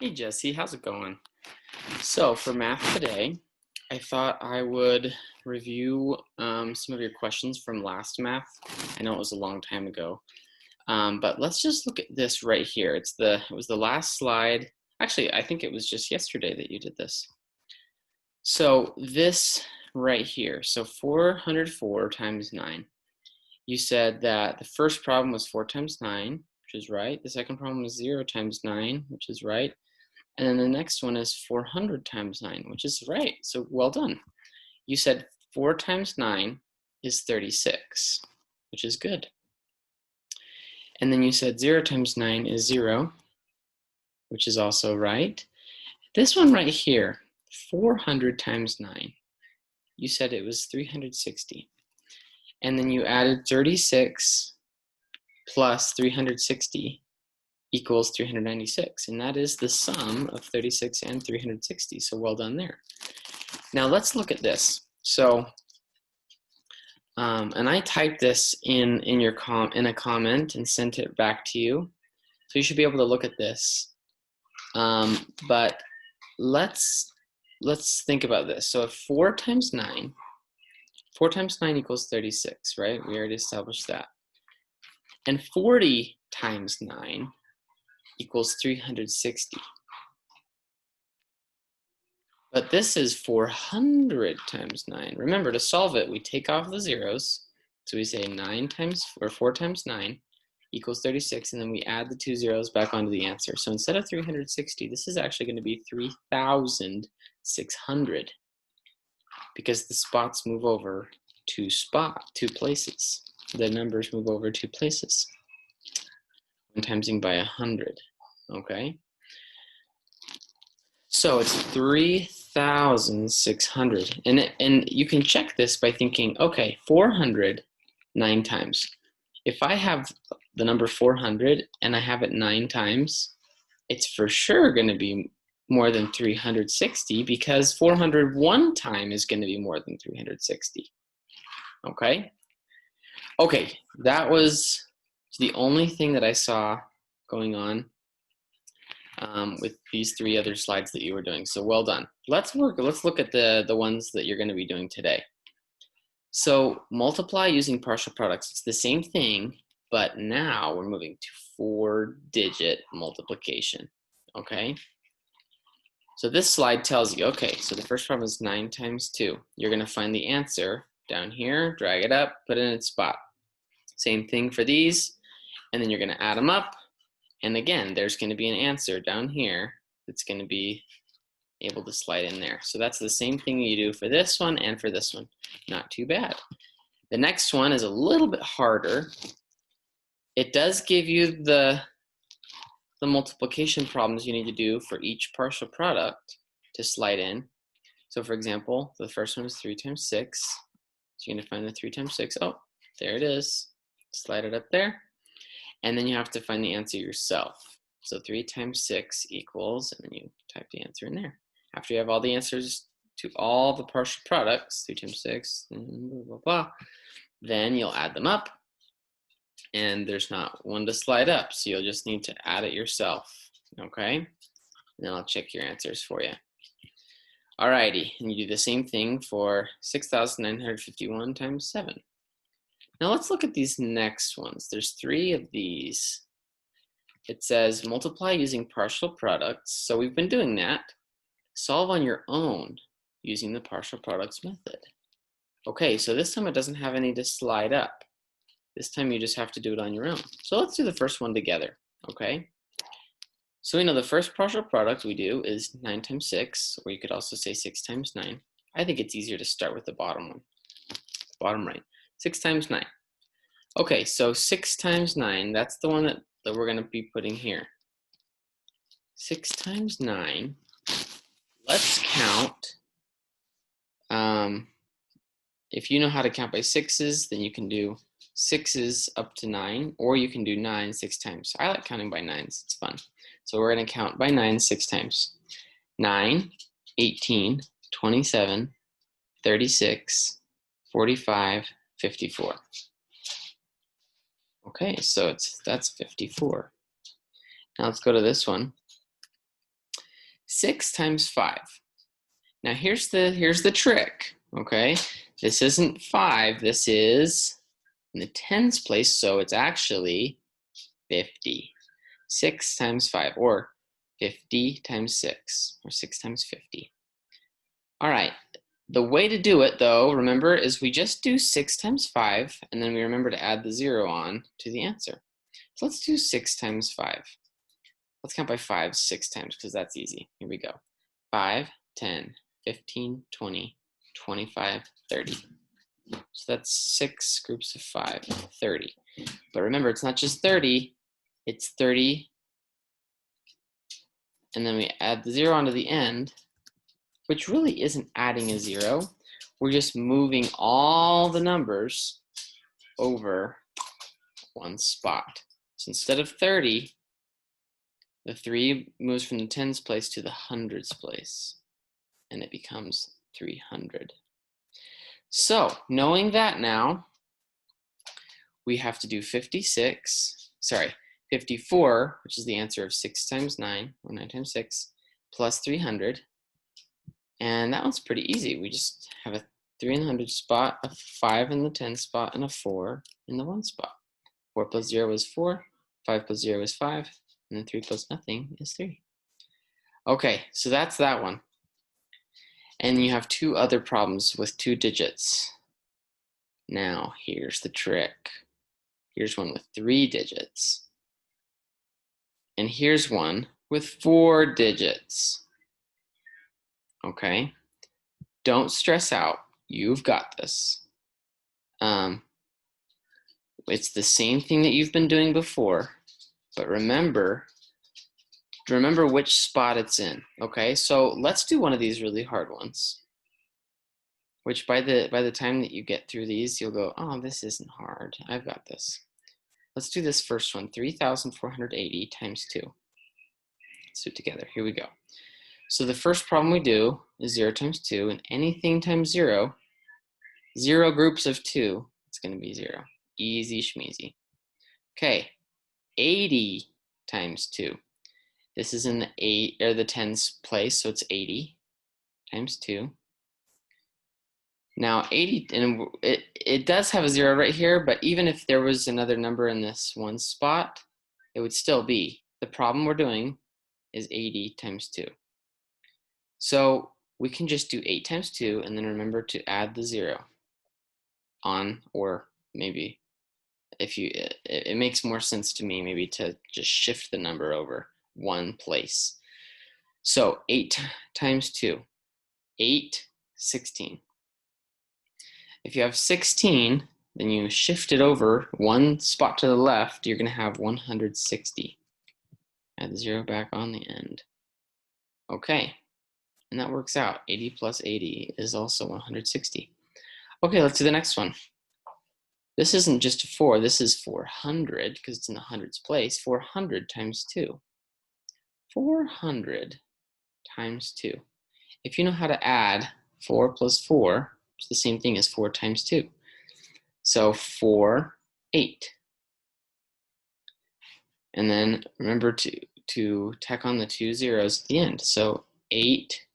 Hey Jesse, how's it going? So for math today, I thought I would review some of your questions from last math. I know it was a long time ago, but let's just look at this right here. It was the last slide. Actually, I think it was just yesterday that you did this. So this right here, so 404 times 9. You said that the first problem was 4 times 9, which is right. The second problem was 0 times 9, which is right. And then the next one is 400 times 9, which is right. So well done. You said 4 times 9 is 36, which is good. And then you said 0 times 9 is 0, which is also right. This one right here, 400 times 9, you said it was 360. And then you added 36 plus 360 equals 396, and that is the sum of 36 and 360, so well done there. Now let's look at this. So, and I typed this in a comment and sent it back to you, so you should be able to look at this. But let's think about this. So if 4 times 9 equals 36, right? We already established that. And 40 times 9 equals 360. But this is 400 times 9. Remember, to solve it, we take off the zeros. So we say 4 times 9 equals 36, and then we add the 2 zeros back onto the answer. So instead of 360, this is actually going to be 3,600 because the spots move over two places. The numbers move over 2 places. I'm timesing by 100, okay? So it's 3,600, and you can check this by thinking, okay, 400 9 times. If I have the number 400 and I have it 9 times, it's for sure going to be more than 360 because 400 one time is going to be more than 360. Okay? Okay, that was the only thing that I saw going on with these 3 other slides that you were doing. So well done. Let's look at the ones that you're going to be doing today. So multiply using partial products. It's the same thing, but now we're moving to 4-digit multiplication. Okay? So this slide tells you, okay, so the first problem is 9 times 2. You're going to find the answer down here, drag it up, put it in its spot. Same thing for these, and then you're going to add them up. And again, there's going to be an answer down here that's going to be able to slide in there. So that's the same thing you do for this one and for this one. Not too bad. The next one is a little bit harder. It does give you the multiplication problems you need to do for each partial product to slide in. So for example, the first one is 3 times 6. So you're going to find the 3 times 6. Oh, there it is. Slide it up there. And then you have to find the answer yourself. So 3 times 6 equals, and then you type the answer in there. After you have all the answers to all the partial products, 3 times 6, blah, blah, blah, then you'll add them up. And there's not one to slide up, so you'll just need to add it yourself, okay? And then I'll check your answers for you. Alrighty, and you do the same thing for 6,951 times 7. Now let's look at these next ones. There's 3 of these. It says multiply using partial products. So we've been doing that. Solve on your own using the partial products method. Okay, so this time it doesn't have any to slide up. This time you just have to do it on your own. So let's do the first one together, okay? So we know the first partial product we do is 9 times 6, or you could also say 6 times 9. I think it's easier to start with the bottom one, bottom right. 6 times 9. Okay, so 6 times 9, that's the one that we're going to be putting here. 6 times 9, let's count. If you know how to count by 6s, then you can do 6s up to 9, or you can do 9 6 times. I like counting by 9s, it's fun. So we're going to count by 9 6 times. 9, 18, 27, 36, 45, 54. Okay, so that's 54. Now let's go to this one. 6 times 5. Now here's the trick, okay? This isn't 5, this is in the tens place, so it's actually 50. 6 times 5, or 50 times 6, or 6 times 50. All right, the way to do it though, remember, is we just do 6 times 5, and then we remember to add the 0 on to the answer. So let's do 6 times 5. Let's count by 5 6 times, because that's easy. Here we go. 5, 10, 15, 20, 25, 30. So that's 6 groups of 5, 30. But remember, it's not just 30, it's 30, and then we add the 0 onto the end, which really isn't adding a 0. We're just moving all the numbers over one spot. So instead of 30, the 3 moves from the tens place to the hundreds place, and it becomes 300. So knowing that now, we have to do 54, which is the answer of 6 times 9, or 9 times 6, plus 300. And that one's pretty easy. We just have a 3 in the 100 spot, a 5 in the 10 spot, and a 4 in the 1 spot. 4 plus 0 is 4, 5 plus 0 is 5, and then 3 plus nothing is 3. Okay, so that's that one. And you have 2 other problems with 2 digits. Now, here's the trick. Here's one with 3 digits. And here's one with 4 digits. Okay? Don't stress out. You've got this. It's the same thing that you've been doing before, but remember which spot it's in. Okay? So let's do one of these really hard ones, which by the time that you get through these, you'll go, oh, this isn't hard. I've got this. Let's do this first one, 3,480 times 2. Let's do it together. Here we go. So the first problem we do is 0 times 2, and anything times 0, 0 groups of 2, it's going to be 0. Easy schmeezy. Okay, 80 times 2. This is in the tens place, so it's 80 times 2. Now 80, and it does have a 0 right here, but even if there was another number in this one spot, it would still be. The problem we're doing is 80 times 2. So we can just do 8 times 2 and then remember to add the 0 on, or maybe if you, it makes more sense to me maybe to just shift the number over one place. So 8 times 2, 8, 16. If you have 16, then you shift it over one spot to the left, you're going to have 160. Add the 0 back on the end. Okay, and that works out. 80 plus 80 is also 160. Okay, let's do the next one. This isn't just a 4, this is 400, because it's in the hundreds place. 400 times 2. 400 times 2. If you know how to add 4 plus 4, it's the same thing as 4 times 2. So 4, 8. And then remember to tack on the 2 zeros at the end. So 8,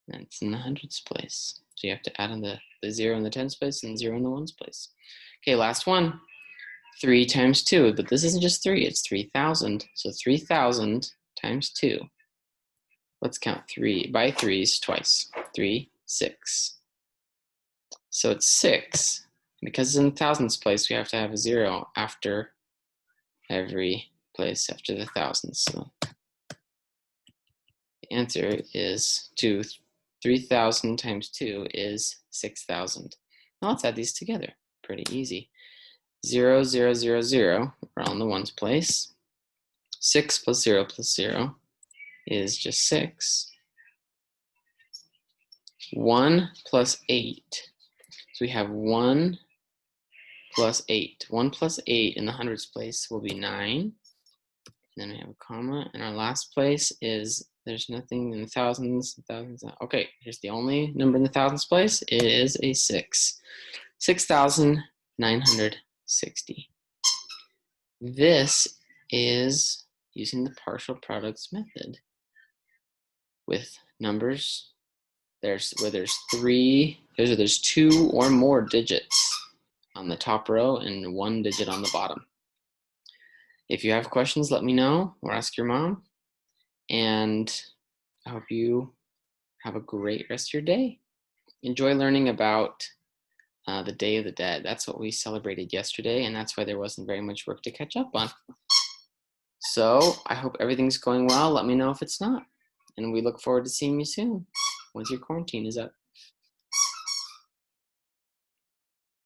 that's in the hundreds place. So you have to add on the 0 in the tens place and 0 in the ones place. Okay, last one. 3 times 2, but this isn't just 3, it's 3,000. So 3,000 times 2. Let's count 3 by 3s twice. 3, 6. So it's 6. Because it's in the thousands place, we have to have a 0 after every place after the thousands. So the answer is 3,000 times 2 is 6,000. Now let's add these together. Pretty easy. 0, 0, 0, 0, we're on the ones place. 6 plus 0 is just 6. 1 plus 8. So we have 1 plus 8. 1 plus 8 in the hundreds place will be 9. And then we have a comma. And our last place is, there's nothing in the thousands. Okay, here's the only number in the thousands place. It is a 6. 6,960. This is using the partial products method with numbers where there's 2 or more digits on the top row and 1 digit on the bottom. If you have questions, let me know or ask your mom. And I hope you have a great rest of your day. Enjoy learning about the Day of the Dead. That's what we celebrated yesterday, and that's why there wasn't very much work to catch up on. So I hope everything's going well. Let me know if it's not. And we look forward to seeing you soon once your quarantine is up.